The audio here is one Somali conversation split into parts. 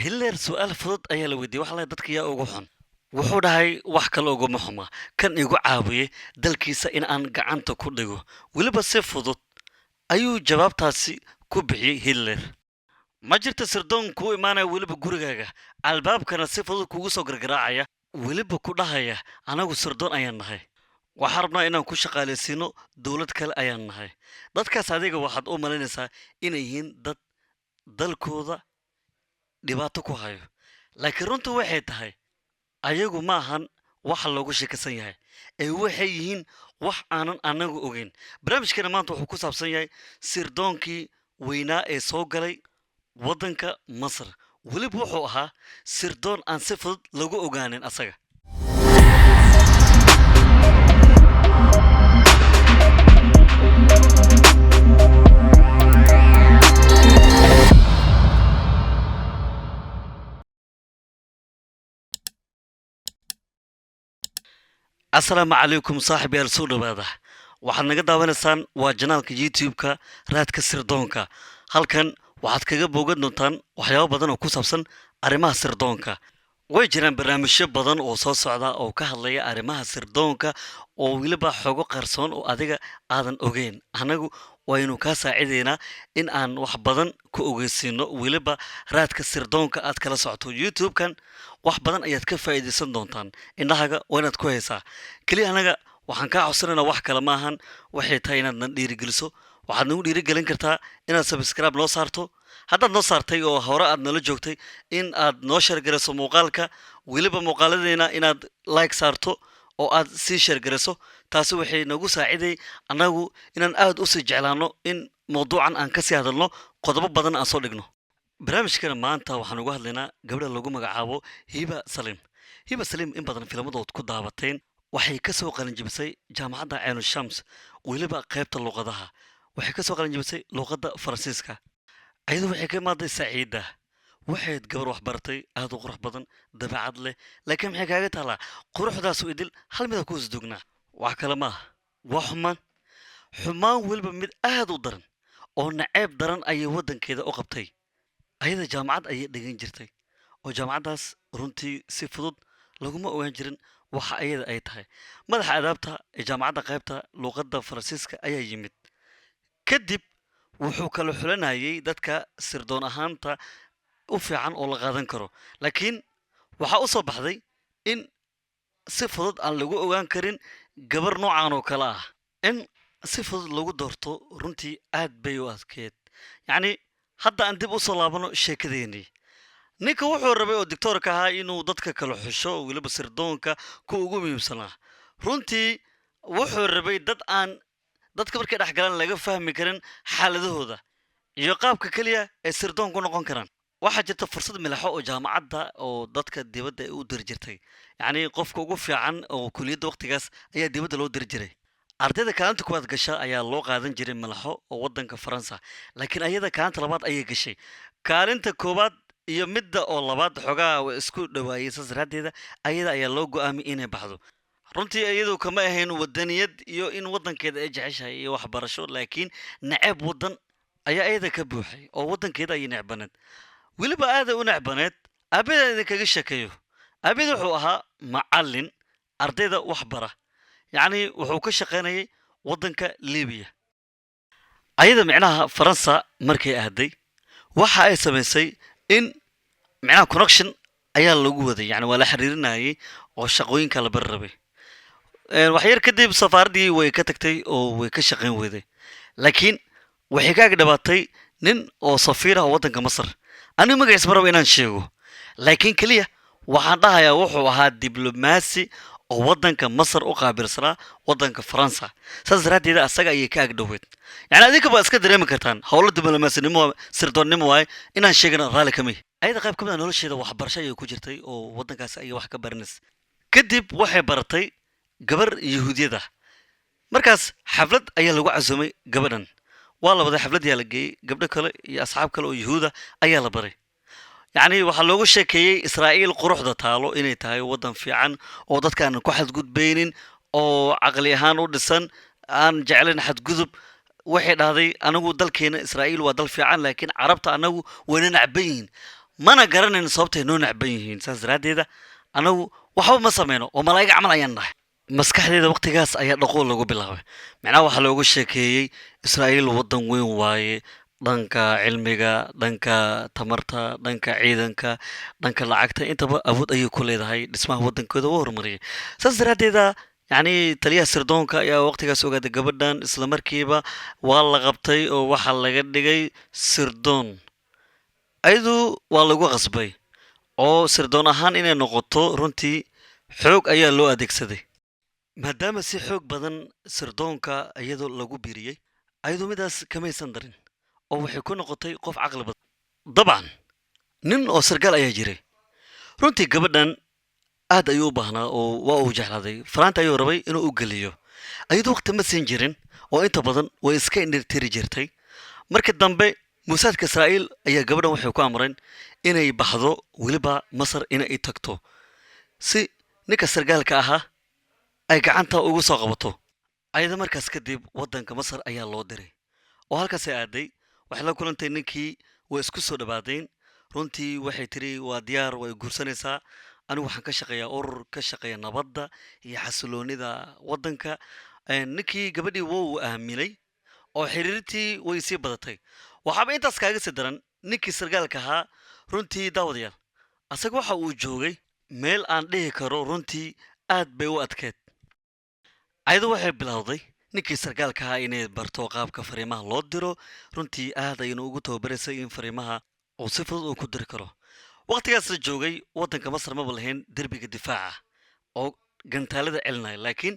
Hiller su'aal fudud ayaa la weydiiyey waxa la dadka yaa ugu xun wuxuu dhahay wax kale uguma xuma kan igu caawiyey dalkiisa in aan gacanta ku dhigo weliba si fudud ayuu jawaabtaasi ku bixiyey Hitler ma jirto sirdoon kuu imaanaya weliba gurigaaga albaabkana si fudud kugu soo gargaraacaya weliba ku dhahaya anagu sirdoon ayaan nahay waxaan rabnaa inaan ku shaqaalaysiino dowlad kale ayaan nahay dadkaas adiga waxaad u malaynaysaa inay yihiin dad dalkooda dhibaato ku hayo laakiin runtu waxay tahay ayagu ma ahan waxa loogu sheekaysan yahay ee waxay yihiin wax aanan anagu ogeyn barnaamijkeena maanta wuxuu ku saabsan yahay sirdoonkii weynaa ee soo galay waddanka masar weliba wuxuu ahaa sirdoon aan si fudud lagu ogaanin asaga asalaamu calaykum saaxiibayaal soo dhawaada waxaad naga daawanaysaan waa janaalka youtube-ka raadka sirdoonka halkan waxaad kaga boogan doontaan waxyaabo badan oo ku saabsan arrimaha sirdoonka way jiraan barnaamijyo badan oo soo socda oo ka hadlaya arrimaha sirdoonka oo weliba xogo qarsoon oo adiga aadan ogeyn anagu waynu kaa saacidaynaa in aan wax badan ku ogeysiino weliba raadka sirdoonka aad kala socoto youtube-kan wax badan ayaad ka faa'iidaysan doontaan indhahaga waa inaad ku haysaa keliya anaga waxaan kaa codsanaynaa wax kale maahan waxay tahay inaad na dhiirigeliso waxaad nagu dhiirigelin kartaa inaad subscribe noo saarto haddaad noo saartay oo hore aad nala joogtay in aad noo sheergarayso muuqaalka weliba muuqaaladeena inaad like saarto oo aad sii sheergarayso taasi waxay nagu saaciday annagu inaan aad u sii jeclaano in mawduucan aan kasii hadalno qodobo badan aan soo dhigno barnaamijkana maanta waxaan uga hadlaynaa gabadha lagu magacaabo hiba saliim in badan filmadood ku daawateen waxay ka soo qalinjibisay jaamacadda caynu shams weliba qaybta luuqadaha waxay ka soo qalinjibisay luuqadda faransiiska ayadu waxay ka imaaday saciida waxayd gabar wax baratay aad u qurux badan dabeecad leh laakiin maxay kaaga taalaa quruxdaasu idil hal mida ku isdugnaa wax kale maaha waa xumaan weliba mid aad u daran oo naceeb daran ayay waddankeeda u qabtay ayada jaamacad ayay dhigan jirtay oo jaamacaddaas runtii si fudud laguma ogaan jirin waxa ayada ay tahay madaxa adaabta ee jaamacadda qaybta luuqadda faransiiska ayaa yimid kadib wuxuu kala xulanayay dadka sirdoon ahaanta u fiican oo la qaadan karo laakiin waxaa u soo baxday in si fudud aan lagu ogaan karin gabar noocan oo kale ah in si fudud lagu doorto runtii aad bay u adkeed yacni hadda aan dib u soo laabano sheekadeennii ninka wuxuu rabay oo doctoorka ahaa inuu dadka kala xusho weliba sirdoonka ku ugu muhiimsanaa runtii wuxuu rabay dad aan dadka markay dhex galaan laga fahmi karin xaaladahooda iyo qaabka keliya ee sirdoon ku noqon karaan waxaa jirta fursad milaxo oo jaamacadda oo dadka dibadda u diri jirtay yacni qofka ugu fiican oo kuliyadda waqtigaas ayaa dibadda loo diri jiray ardayda kaalinta kuwaad gasha ayaa loo qaadan jiray milaxo oo waddanka faransa laakiin ayada kaalinta labaad ayay gashay kaalinta koowaad iyo midda oo labaad xogaa waa isku dhawaayay saas daraaddeeda ayada ayaa loo go'aamiyay inay baxdo runtii iyadu kama ahayn wadaniyad iyo in waddankeeda ay jeceshahay iyo waxbarasho laakiin naceeb waddan ayaa ayada ka buuxay oo waddankeeda ayay necbaneed weliba aada u necbaneed aabaheeda idinkaga sheekeeyo aabaheeda wuxuu ahaa macallin ardayda wax bara yacni wuxuu ka shaqaynayay waddanka libiya ayada micnaha faransa markay aaday waxa ay samaysay in micnaha connection ayaa lagu waday yacni waa la xiriirinayay oo shaqooyinka la bari rabay waxyar kadib safaaraddii way ka tagtay oo way ka shaqayn weyday laakiin waxay kaaga dhawaatay nin oo safiir ah oo waddanka masar anigu magaciis ma rabo inaan sheego laakiin keliya waxaan dhahayaa wuxuu ahaa diblomaasi oo waddanka masar u qaabilsanaa waddanka faransa saas daraaddeeda asaga ayay ka agdhoweed yacni adinka baa iska dareemi kartaan howlo diblomasinimo sirdoonnimo waaye inaan sheegana raalli ka mihi ayada qayb ka mid a nolosheeda waxbarasho ayay ku jirtay oo waddankaasi ayay wax ka baranaysa kadib waxay baratay gabar yahuudiyada markaas xaflad ayaa lagu casuumay gabadhan waa la waday xaflad yaa la geeyey gabdho kale iyo asxaab kale oo yahuuda ayaa la baray yacni waxaa loogu sheekeeyey israa'iil quruxda taalo inay tahay waddan fiican oo dadkaan ku xadgudbaynin oo caqli ahaan u dhisan aan jeclayn xadgudub waxay dhahday anagu dalkeena israa'iil waa dal fiican laakiin carabta anagu wayna nacban yihiin mana garanayn sababtay noo nacban yihiin saas daraaddeeda anagu waxba ma sameyno oo malaa'iga camal ayaan nahay maskaxdeeda waqtigaas ayaa dhaqool lagu bilaabay macnaha waxaa loogu sheekeeyey israa'iil waddan weyn waaye dhanka cilmiga dhanka tamarta dhanka ciidanka dhanka lacagta intaba awood ayay ku leedahay dhismaha waddankooda u horumariyay saas daraaddeeda yacni taliyaha sirdoonka ayaa waqtigaas ogaaday gabadhan isla markiiba waa la qabtay oo waxaa laga dhigay sirdoon ayadu waa lagu qasbay oo sirdoon ahaan inay noqoto runtii xoog ayaa loo adeegsaday maadaama si xoog badan sirdoonka iyadoo lagu biiriyey ayadoo midaas kamaysan darin oo waxay ku noqotay qof caqli badan dabcan nin oo sargaal ayaa jiray runtii gabadhan aad ayuu u baahnaa oo waa uu jeclaaday faraanta ayuu rabay inuu u geliyo ayadoo waqti ma siin jirin oo inta badan way iska indhirtiri jirtay markii dambe muusaadka israa'iil ayaa gabadhan waxay ku amreen inay baxdo weliba masar inay tagto si ninka sargaalka ahaa ay gacanta ugu soo qabato ayada markaas kadib waddanka masar ayaa loo diray oo halkaasay aaday waxay la kulantay ninkii way isku soo dhawaadeen runtii waxay tiri waa diyaar way guursanaysaa anigu waxaan ka shaqeeyaa urur ka shaqeeya nabadda iyo xasiloonida waddanka ninkii gabadhii waa uu aaminay oo xiriirtii way sii badatay waxaaba intaas kaaga sii daran ninkii sargaalka ahaa runtii daawadayaal asaga waxa uu joogay meel aan dhihi karo runtii aad bay u adkeed ayadu waxay bilowday ninkii sargaalka ahaa inay barto qaabka fariimaha loo diro runtii aad ayaynu ugu tababaraysay in fariimaha uu si fudud uu ku diri karo waqtigaas la joogay waddanka masar maba lahayn derbiga difaaca oo gantaalada celinaya laakiin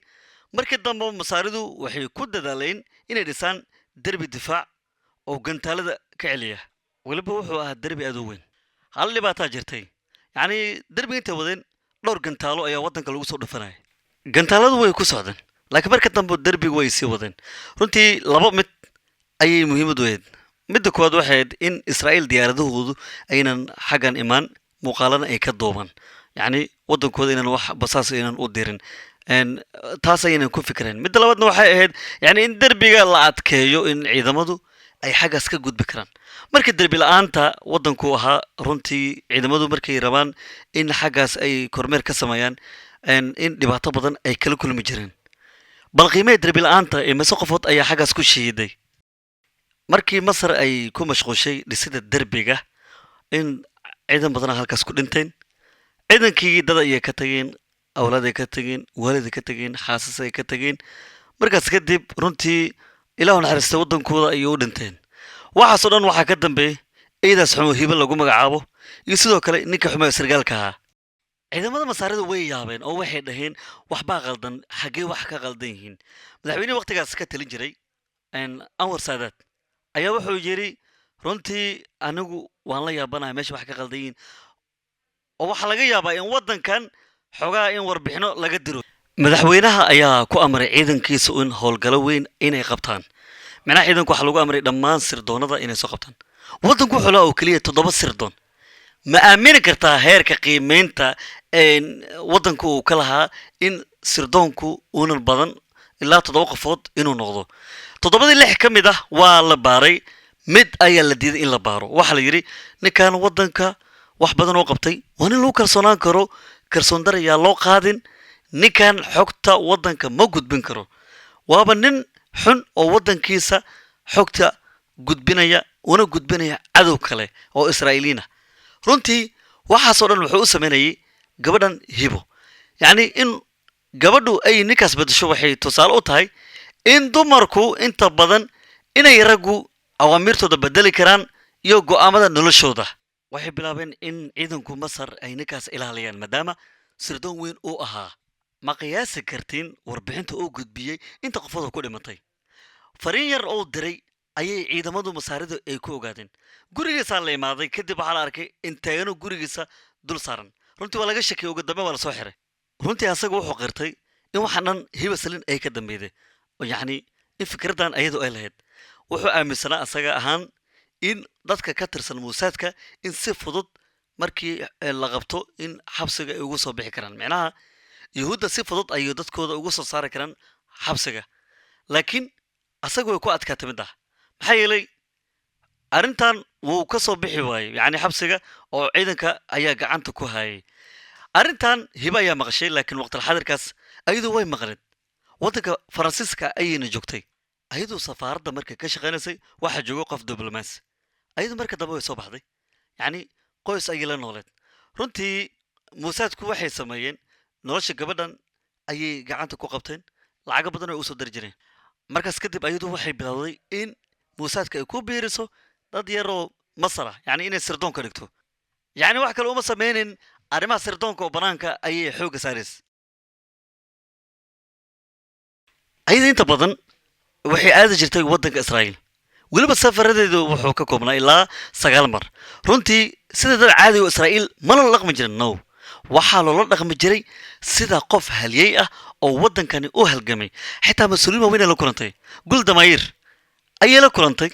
markii dambe masaaridu waxay ku dadaaleen inay dhisaan derbi difaac oo gantaalada ka celiya weliba wuxuu ahaa derbi aad u weyn hal dhibaataa jirtay yacni derbiga intay wadeen dhowr gantaalo ayaa waddanka lagu soo dhufanaya gantaaladu way ku socdeen laakiin marka dambe derbigu way sii wadeen runtii laba mid ayay muhiimad u ahayd midda koowaad waxay ahayd in israa'iil diyaaradahoodu aynan xaggan imaan muuqaalana ay ka duuban yacni waddankooda inaan wax basaas aynan u dirin taas ayaynan ku fikireen midda labaadna waxay ahayd yacni in derbiga la adkeeyo in ciidamadu ay xaggaas ka gudbi karaan marka derbi la-aanta waddanku ahaa runtii ciidamadu markay rabaan in xaggaas ay kormeer ka sameeyaan in dhibaato badan ay kala kulmi jireen bal qiimee derbi la-aanta ee mise qofood ayaa xaggaas ku shahiiday markii masar ay ku mashquushay dhisida derbiga in ciidan badana halkaas ku dhinteen ciidankii dad ayay ka tageen awlaad ay ka tageen waalid ay ka tageen xaasas ay ka tageen markaas kadib runtii ilaahu naxariistay waddankooda ayay u dhinteen waxaasoo dhan waxaa ka dambeeyey ciidaas xumo hiba lagu magacaabo iyo sidoo kale ninka xumo ee sargaalka ahaa ciidamada masaarida way yaabeen oo waxay dhaheen waxbaa qaldan xaggee wax ka qaldan yihiin madaxweynihii waqtigaas ka talin jiray anwar saadaad ayaa wuxuu yidhi runtii anigu waan la yaabanahay meesha wax ka qaldan yihiin oo waxaa laga yaabaa in waddankan xogaa in warbixino laga diro madaxweynaha ayaa ku amray ciidankiisa in howlgalo weyn inay qabtaan macnaha ciidanku waxaa lagu amray dhammaan sirdoonada inay soo qabtaan waddanku wuxuu lahaa oo keliya 7 sirdoon ma aamini kartaa heerka qiimeynta waddanku uu ka lahaa in sirdoonku uunan badan ilaa 7 qofood inuu noqdo 7 ka mid ah waa la baaray mid ayaa la diiday in la baaro waxaa la yidhi ninkan waddanka wax badan oo qabtay waa nin lagu kalsoonaan karo kalsoon dar ayaa loo qaadin ninkan xogta waddanka ma gudbin karo waaba nin xun oo waddankiisa xogta gudbinaya una gudbinaya cadow kale oo israa'iiliina runtii waxaasoo dhan wuxuu u sameynayay gabadhan hibo yacni in gabadhu ay ninkaas bedesho waxay tusaale u tahay in dumarku inta badan inay raggu awaamirtooda bedeli karaan iyo go'aamada noloshooda waxay bilaabeen in ciidanku masar ay ninkaas ilaaliyaan maadaama sirdoon weyn uu ahaa ma qiyaasi kartiin warbixinta uu gudbiyey inta qofooda ku dhimatay fariin yar oo diray ayay ciidamadu masaarida ay ku ogaadeen gurigiisa la imaaday kadib waxaa la arkay in taagano gurigiisa dul saaran runtii waa laga shakiyay ugu dambe waa la soo xiray runtii asaga wuxuu qirtay in waxaan dhan hiba salin ay ka dambeeyday oo yacni in fikraddan ayadu ay lahayd wuxuu aaminsanaa asaga ahaan in dadka ka tirsan muusaadka in si fudud markii la qabto in xabsiga ay ugu soo bixi karaan macnaha yuhuudda si fudud ayay dadkooda ugu soo saari karaan xabsiga laakiin asaga way ku adkaatay mid ah maxaa yeelay arrintan wuu ka soo bixi waayey yacni xabsiga oo ciidanka ayaa gacanta ku hayay arrintan hiba ayaa maqashay laakiin waqtil xadirkaas ayadu way maqneed waddanka faransiiska ayayna joogtay ayadu safaaradda markay ka shaqaynaysay waxaa joogo qof diblomaasi ayadu marka dambe way soo baxday yacni qoys ayay la nooleed runtii muusaadku waxay sameeyeen nolosha gabadhan ayay gacanta ku qabteen lacago badan ay u soo dari jireen markaas kadib ayadu waxay bilowday in muusaadka ay ku biiriso dad yaroo masar ah yacni inay sirdoon ka dhigto yacni wax kale uma sameynin arrimaha sirdoonka oo bannaanka ayay xoogga saaraysa ayada inta badan waxay aadi jirtay waddanka israa'iil weliba safaradeedu wuxuu ka koobnaa ilaa 9 mar runtii sida dad caadi oo israa'iil ma loola dhaqmi jirin no waxaa loola dhaqmi jiray sida qof halyey ah oo waddankani u halgamay xitaa mas-uuliyiin waaweyn ay la kulantay gul damayir ayay la kulantay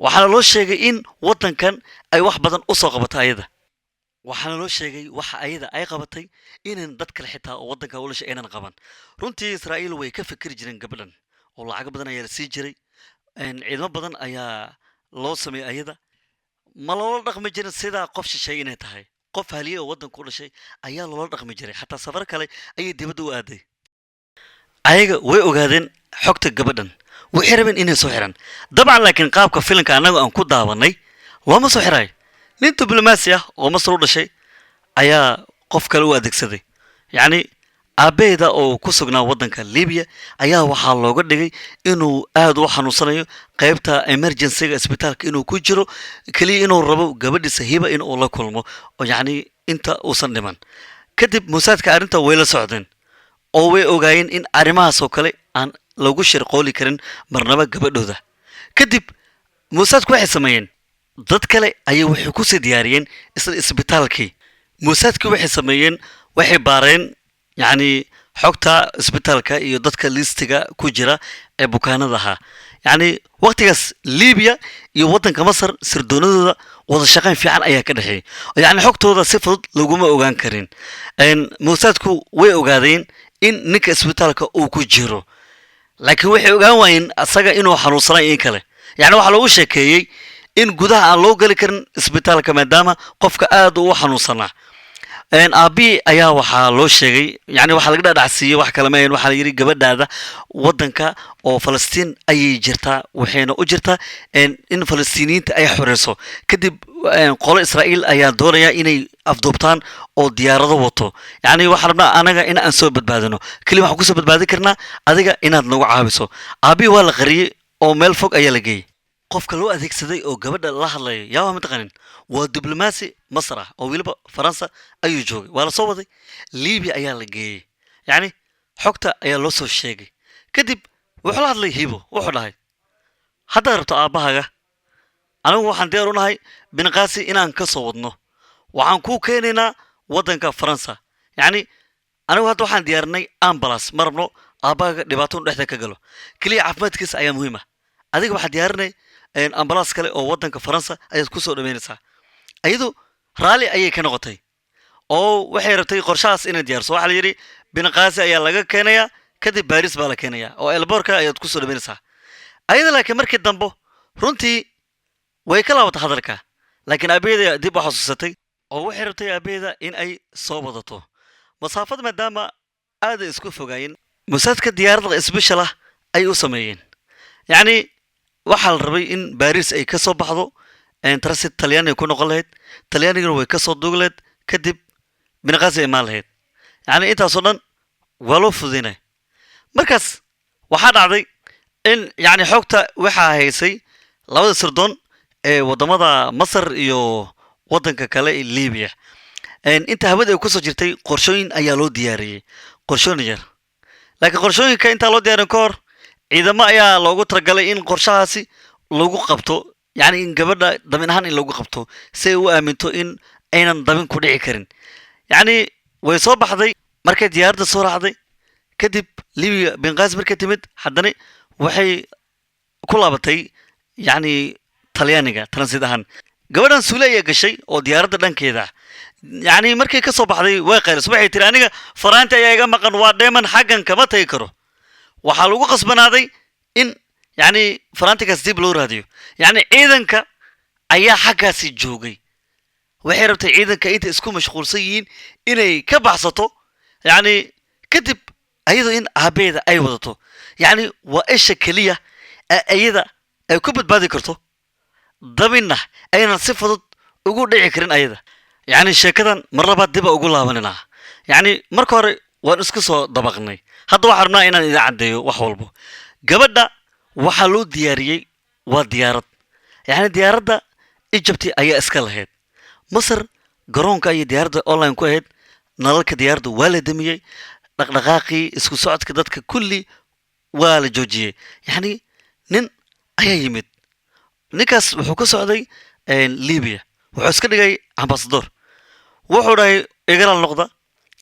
waxaana loo sheegay in waddankan ay wax badan u soo qabatay ayada waxaana loo sheegay waxa ayada ay qabatay inaan dad kale xitaa oo waddanka u lashay aynan qaban runtii israa'iil way ka fikiri jireen gabadhan oo lacago badan ayaa la sii jiray ciidamo badan ayaa loo sameeyey ayada ma loola dhaqmi jirin sida qof shisheeye inay tahay qof haliyey oo waddanka u dhashay ayaa loola dhaqmi jiray xataa safar kale ayay dibadda u aaday ayaga way ogaadeen xogta gabadhan waxay rabeen inay soo xiraan dabcan laakiin qaabka filimka annaga aan ku daawanay looma soo xirayo nin diblomaasi ah oo masar u dhashay ayaa qof kale u adeegsaday yacni aabbeeda oo ku sugnaa waddanka libiya ayaa waxaa looga dhigay inuu aad u xanuunsanayo qaybta emergencyga isbitaalka inuu ku jiro keliya inuu rabo gabadhiisa hiba in uu la kulmo oo yacni inta uusan dhiman kadib muusaadka arrinta way la socdeen oo way ogaayeen in arrimahaas oo kale aan lagu shirqooli karin marnaba gabadhooda kadib muusaadku waxay sameeyeen dad kale ayay waxay ku sii diyaariyeen isla isbitaalkii muusaadkii waxay sameeyeen waxay baareen yacni xogta isbitaalka iyo dadka listiga ku jira ee bukaanada ahaa yacni waqtigaas libiya iyo waddanka masar sirdoonadooda wada shaqayn fiican ayaa ka dhexeeyay yacni xogtooda si fudud laguma ogaan karin muusaadku way ogaadeen in ninka isbitaalka uu ku jiro laakiin waxay ogaan waayeen asaga inuu xanuunsanay in kale yacni waxaa loogu sheekeeyey in gudaha aan loo geli karin isbitaalka maadaama qofka aad u xanuunsanaa aabii ayaa waxaa loo sheegay yacni waxaa laga dhadhacsiiyey wax kale maayan waxaa la yidhi gabadhaada waddanka oo falastiin ayay jirtaa waxayna u jirtaa in falastiiniyiinta ay xoreyso kadib qolo israa'iil ayaa doonaya inay afduubtaan oo diyaarado wato yacni waxaan rabnaa anaga in aan soo badbaadino keliya waxaan kusoo badbaadin karnaa adiga inaad nagu caawiso aabii waa la qariyey oo meel fog ayaa la geeyey qofka loo adeegsaday oo gabadha la hadlaya yaa waa mataqanin waa diblomaasi masar ah oo weliba faransa ayuu joogay waa la soo waday libiya ayaa la geeyey yacni xogta ayaa loo soo sheegay kadib wuxuu la hadlay hibo wuxuu dhahay haddaad rabto aabbahaaga anigu waxaan diyaar u nahay binqaasi inaan ka soo wadno waxaan kuu keenaynaa waddanka faransa yacni anigu hadda waxaan diyaarinay ambalas ma rabno aabbahaaga dhibaato dhexda ka galo keliya caafimaadkiisa ayaa muhiim ah adiga waxaad diyaarinay ambalaas kale oo waddanka faransa ayaad ku soo dhaweynaysaa ayadu raalli ayay ka noqotay oo waxay rabtay qorshahaas inay diyaarso waxaa la yidhi binqaasi ayaa laga keenayaa kadib baris baa la keenayaa oo elboorka ayaad ku soo dhaweynaysaa ayada laakiin markii dambe runtii way ka laabatay hadalka laakiin aabaheeda dib u xasuusatay oo waxay rabtay aabaheeda in ay soo wadato masaafada maadaama aaday isku fogaayeen musaadka diyaaradda isbishal ah ay u sameeyeen yacni waxaa la rabay in baris ay ka soo baxdo transit talyaani ay ku noqon lahayd talyaaniguna way ka soo duugi lahayd kadib binqaasi ay imaan lahayd yacni intaasoo dhan waa loo fududaynay markaas waxaa dhacday in yacni xogta waxaa haysay labada sirdoon ee waddamada masar iyo waddanka kale ee libiya inta hawada ay kusoo jirtay qorshooyin ayaa loo diyaariyey qorshooyin yar laakiin qorshooyinka intaa loo diyaarin ka hor ciidamo ayaa loogu talagalay in qorshahaasi lagu qabto yacni in gabadha dabin ahaan in lagu qabto si ay u aaminto in aynan dabin ku dhici karin yacni way soo baxday markay diyaaradda soo raacday kadib libiya binqaasi markay timid haddana waxay ku laabatay yacni talyaaniga transit ahaan gabadhan suule ayaa gashay oo diyaaradda dhankeeda yacni markay ka soo baxday way qaylis waxay tiri aniga faraanti ayaa iga maqan waa dheeman xaggan kama tagi karo waxaa lagu qasbanaaday in yacni faraantigaas dib loo raadiyo yacni ciidanka ayaa xaggaasi joogay waxay rabtay ciidanka inta isku mashquulsan yihiin inay ka baxsato yacni kadib ayadoo in aabeeda ay wadato yacni waa isha keliya ee ayada ay ku badbaadi karto dabinna aynan si fudud ugu dhici karin ayada yacni sheekadan mar labaad diba ugu laabaninaa yacni marka hore waan isku soo dabaqnay hadda waxaan rabnaa inaan idin caddeeyo wax walbo gabadha waxaa loo diyaariyey waa diyaarad yacni diyaaradda Egypti ayaa iska lahayd masar garoonka iyo diyaaradda online ku ahayd nalalka diyaaradda waa la damiyey dhaqdhaqaaqii isku socodka dadka kulli waa la joojiyey yacni nin ayaa yimid ninkaas wuxuu ka socday libiya wuxuu iska dhigay ambasador wuxuu dhahay igala noqda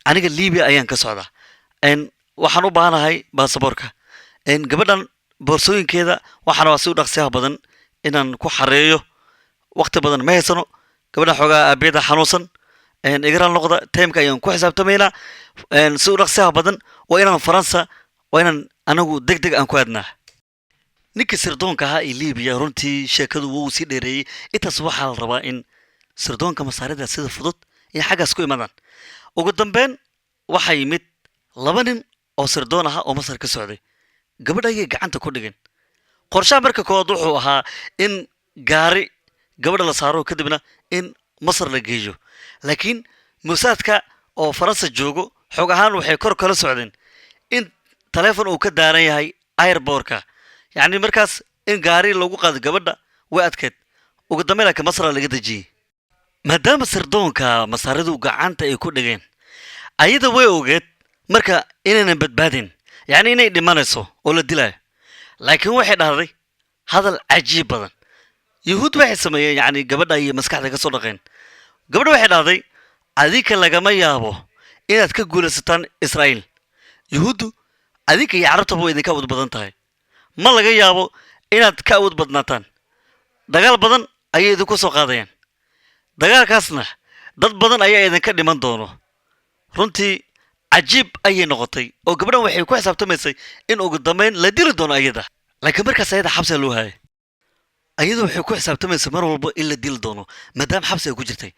aniga libiya ayaan ka socdaa waxaan u baahanahay baasaboorka gabadhan boorsooyinkeeda waxaana waa si u dhaqsiyaha badan inaan ku xareeyo waqti badan ma haysano gabadha xoogaa aabeeda xanuunsan igala noqda taymka ayaan ku xisaabtamaynaa si u dhaqsiyaha badan waa inaan faransa waa inaan anagu deg deg aan ku aadnaa ninkii sirdoonka ahaa ee libiya runtii sheekadu wuu sii dheereeyey intaas waxaa la rabaa in sirdoonka masaarida sida fudud in xaggaas ku imaadaan ugu dambeyn waxaa yimid laba nin oo sirdoon aha oo masar ka socday gabadha ayay gacanta ku dhigeen qorshaha marka koowaad wuxuu ahaa in gaari gabadha la saaro kadibna in masar la geeyo laakiin musaadka oo faransa joogo xog ahaan waxay kor kala socdeen in taleefon uu ka daaran yahay airbortka yacni markaas in gaari lagu qaado gabadha way adkeed ugu dambeyn laakiin masar laga dejiyey maadaama sirdoonka masaaridu gacanta ay ku dhigeen ayada way ogeed marka inaynan badbaadin yacni inay dhimanayso oo la dilayo laakiin waxay dhahday hadal cajiib badan yuhuud waxay sameeyeen yacni gabadha ayay maskaxda ka soo dhaqeen gabadha waxay dhahday adinka lagama yaabo inaad ka guulaysataan israa'iil yuhuuddu adinka iyo carabtaba way idinka awood badan tahay ma laga yaabo inaad ka awood badnaataan dagaal badan ayay idinku soo qaadayaan dagaalkaasna dad badan ayaa idinka dhiman doono runtii cajiib ayay noqotay oo gabadhan waxay ku xisaabtamaysay in ugu dambeyn la dili doono ayada laakiin markaas ayada xabsiga loo hayay ayada waxay ku xisaabtamaysay mar walba in la dili doono maadaama xabsi ay ku jirtay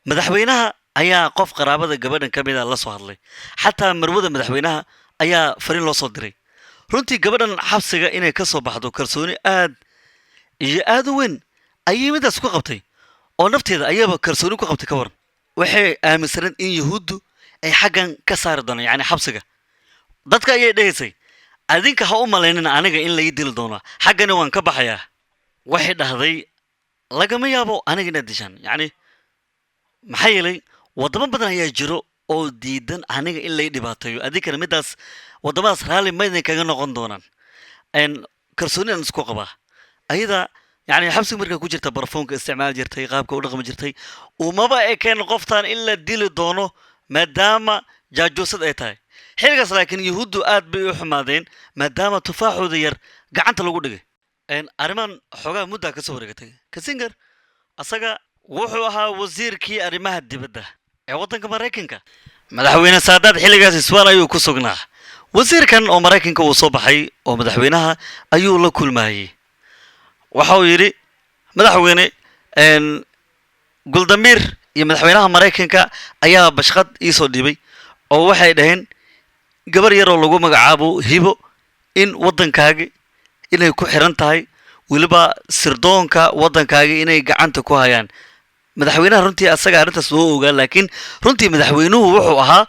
madaxweynaha ayaa qof qaraabada gabadhan ka mid a la soo hadlay xataa marwada madaxweynaha ayaa fariin loo soo diray runtii gabadhan xabsiga inay ka soo baxdo kalsooni aad iyo aad u weyn ayay midaas ku qabtay oo nafteeda ayaaba kalsooni ku qabtay ka waran waxay aaminsaneen in yuhuuddu ay xaggan ka saari doonaan yacni xabsiga dadka ayay dhehaysay adinka ha u malaynina aniga in laii dili doono xaggani waan ka baxayaa waxay dhahday lagama yaabo aniga inaad dishaan yacni maxaa yeelay waddamo badan ayaa jiro oo diidan aniga in lay dhibaateeyo adinkana midaas waddamadaas raalli ma idin kaga noqon doonaan kalsooni aan isku qabaa ayada yacni xabsiga markaa ku jirta barfoonka isticmaal jirtay qaabka u dhaqmi jirtay umaba ekeen qoftaan in la dili doono maadaama jaajuusad ay tahay xilligaas laakiin yuhuuddu aad bay u xumaadeen maadaama tufaaxooda yar gacanta lagu dhigay arrimaan xoogaa muddaa ka soo wareegatay kasinger asaga wuxuu ahaa wasiirkii arrimaha dibadda ee waddanka maraykanka madaxweyne saadaad xilligaas iswaan ayuu ku sugnaa wasiirkan oo maraykanka uu soo baxay oo madaxweynaha ayuu la kulmayey waxa uu yidhi madaxweyne guldamiir iyo madaxweynaha maraykanka ayaa bashqad ii soo dhiibay oo waxay dhaheen gabar yar oo lagu magacaabo hibo in waddankaagi inay ku xiran tahay weliba sirdoonka waddankaagi inay gacanta ku hayaan madaxweynaha runtii asaga arrintaas loo ogaa laakiin runtii madaxweynuhu wuxuu ahaa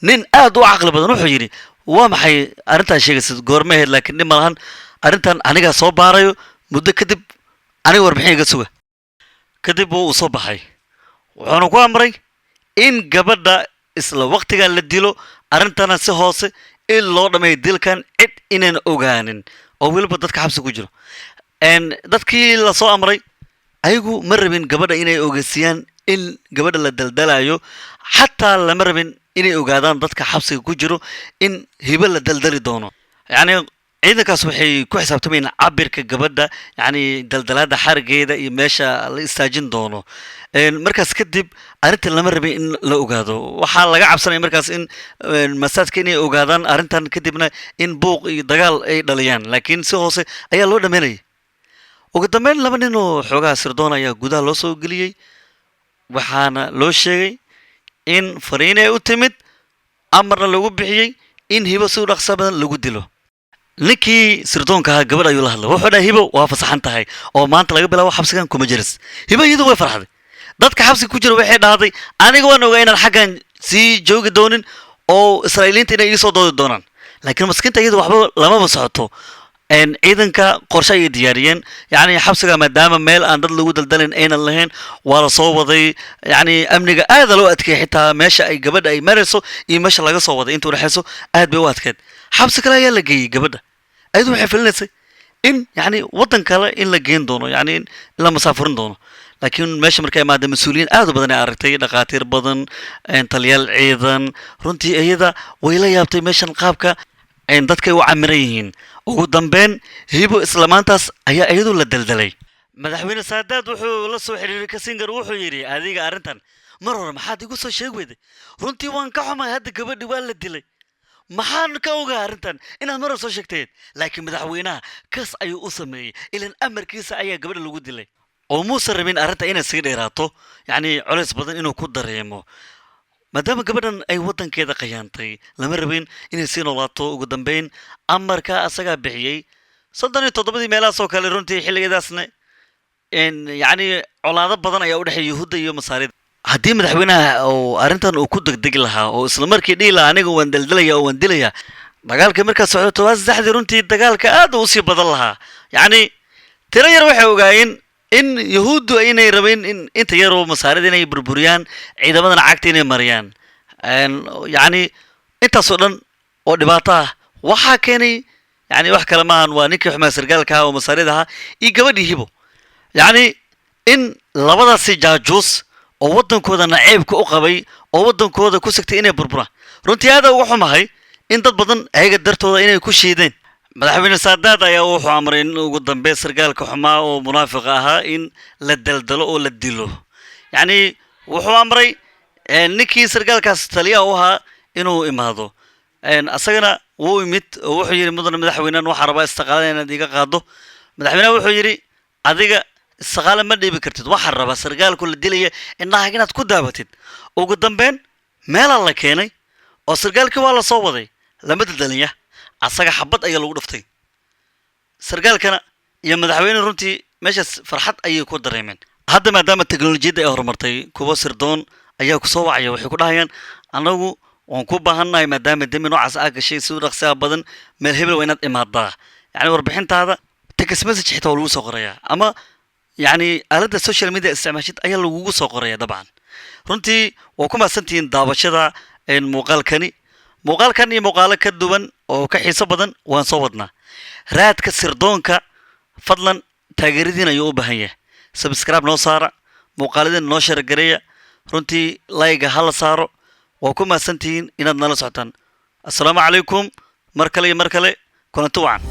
nin aad u caqli badan wuxuu yidhi waa maxay arrintaas sheegaysa goorma ahayd laakiin dhib ma lahan arrintan anigaa soo baarayo muddo kadib aniga warbixin iga suga kadib wuu u soo baxay wuxuuna ku amray in gabadha isla waqtigaa la dilo arrintana si hoose in loo dhammeeyo dilkan cid inaan ogaanin oo weliba dadka xabsi ku jiro dadkii la soo amray ayagu ma rabin gabadha inay ogeysiyaan in gabadha la daldalayo xataa lama rabin inay ogaadaan dadka xabsiga ku jiro in hibo la daldali doono yacni ciidankaas waxay ku xisaabtamayeen cabirka gabadha yacni daldalaada xarigeeda iyo meesha la istaajin doono markaas kadib arrintan lama rabin in la ogaado waxaa laga cabsanaya markaas in masaajka inay ogaadaan arrintan kadibna in buuq iyo dagaal ay dhaliyaan laakiin si hoose ayaa loo dhammaynayay ugu dambeyn laba nin oo xoogaha sirdoon ayaa gudaha loo soo geliyey waxaana loo sheegay in fariin ay u timid amarna lagu bixiyey in hibo si u dhaqsa badan lagu dilo ninkii sirdoonka ahaa gabadh ayuu la hadlay wuxuu dhahay hibo waa fasaxan tahay oo maanta laga bilaabo xabsigan kuma jiris hibo iyadu way farxday dadka xabsiga ku jira waxay dhahday aniga waan ogaa inaan xaggan sii joogi doonin oo israa'iiliinta inay iisoo doodi doonaan laakiin maskiinta iyadu waxba lamaba socoto ciidanka qorshe ayay diyaariyeen yacni xabsiga maadaama meel aan dad lagu daldalin aynan lahayn waa la soo waday yacni amniga aada loo adkeeyay xitaa meesha ay gabadha ay marayso iyo meesha laga soo waday inta udhexayso aad bay u adkeed xabsi kale ayaa la geeyey gabadha ayadu waxay filinaysay in yacni waddan kale in la geen doono yacni in la masaafurin doono laakiin meesha markay imaada mas-uuliyiin aad u badan ay aragtay dhakhaatiir badan taliyaal ciidan runtii iyada way la yaabtay meeshan qaabka dadkay u camiran yihiin ugu dambeyn hibo isla maantaas ayaa iyadu la daldalay madaxweyne saadaad wuxuu la soo xiriiray kasingar wuxuu yidhi adiga arrintan mar hore maxaad igu soo sheegi weyday runtii waan ka xumay hadda gabadhi waa la dilay maxaan ka ogaa arrintan inaad mar hore soo sheegteed laakiin madaxweynaha kas ayuu u sameeyey ilan amarkiisa ayaa gabadha lagu dilay oo muusan rabin arrinta inay sii dheeraato yacni culays badan inuu ku dareemo maadaama gabadhan ay waddankeeda qayaantay lama rabin inay sii noolaato ugu dambeyn amarka asagaa bixiyey 37 meelahaas oo kale runtii xilligeedaasna yacni colaado badan ayaa u dhexeeya yuhuudda iyo masaarida haddii madaxweynaha oo arrintan uu ku degdegi lahaa oo isla markii dhihi lahaa aniga waan daldalaya oo waan dilaya dagaalka markaa socdo 73 runtii dagaalka aad u sii badan lahaa yacni tiro yar waxay ogaayeen in yuhuuddu aynay rabeen in inta yaroo masaarida inay burburiyaan ciidamadana cagta inay mariyaan yacni intaasoo dhan oo dhibaato ah waxaa keenay yacni wax kale maahan waa ninkii xumaa sargaalka ahaa oo masaarida ahaa iyo gabadhii hibo yacni in labadaasi jaajuus oo waddankooda naceebka u qabay oo waddankooda ku sigtay inay burburaan runtii aada uga xumahay in dad badan ayaga dartooda inay ku shiideen madaxweyne saadaad ayaa wuxuu amray in ugu dambeyn sargaalka xumaa oo munaafiqa ahaa in la daldalo oo la dilo yacni wuxuu amray ninkii sargaalkaas taliyaha u ahaa inuu imaado asagana wuu imid oo wuxuu yidhi mudane madaxweynean waxaa rabaa istiqaalada inaad iga qaado madaxweynaha wuxuu yidhi adiga istiqaala ma dhiibi kartid waxaa rabaa sargaalku la dilaya indhahaag inaad ku daabatid ugu dambeyn meelaa la keenay oo sargaalkii waa la soo waday lama daldalinya asaga xabad ayaa lagu dhuftay sargaalkana iyo madaxweyne runtii meeshaas farxad ayay ku dareemeen hadda maadaama teknolojiyadda ay horumartay kuwa sirdoon ayaa ku soo wacaya waxay ku dhahayaan anagu waan ku baahannahay maadaama demi noocaas aa gashay si u dhaqsiha badan meel hebel waa inaad imaadaa yacni warbixintaada text message xitaa waa lagu soo qorayaa ama yacni aaladda social media isticmaashid ayaa lagugu soo qoraya dabcan runtii waa ku mahadsantihiin daawashada muuqaalkani muuqaalkan iyo muuqaalo ka duwan oo ka xiiso badan waan soo wadnaa raadka sirdoonka fadlan taageeradiin ayuu u baahan yahay subscribe noo saara muuqaaladiina noo sharagareeya runtii layga hala saaro waa ku mahadsantihiin inaad nala socotaan assalaamu calaykum mar kale iyo mar kale kulanti wacan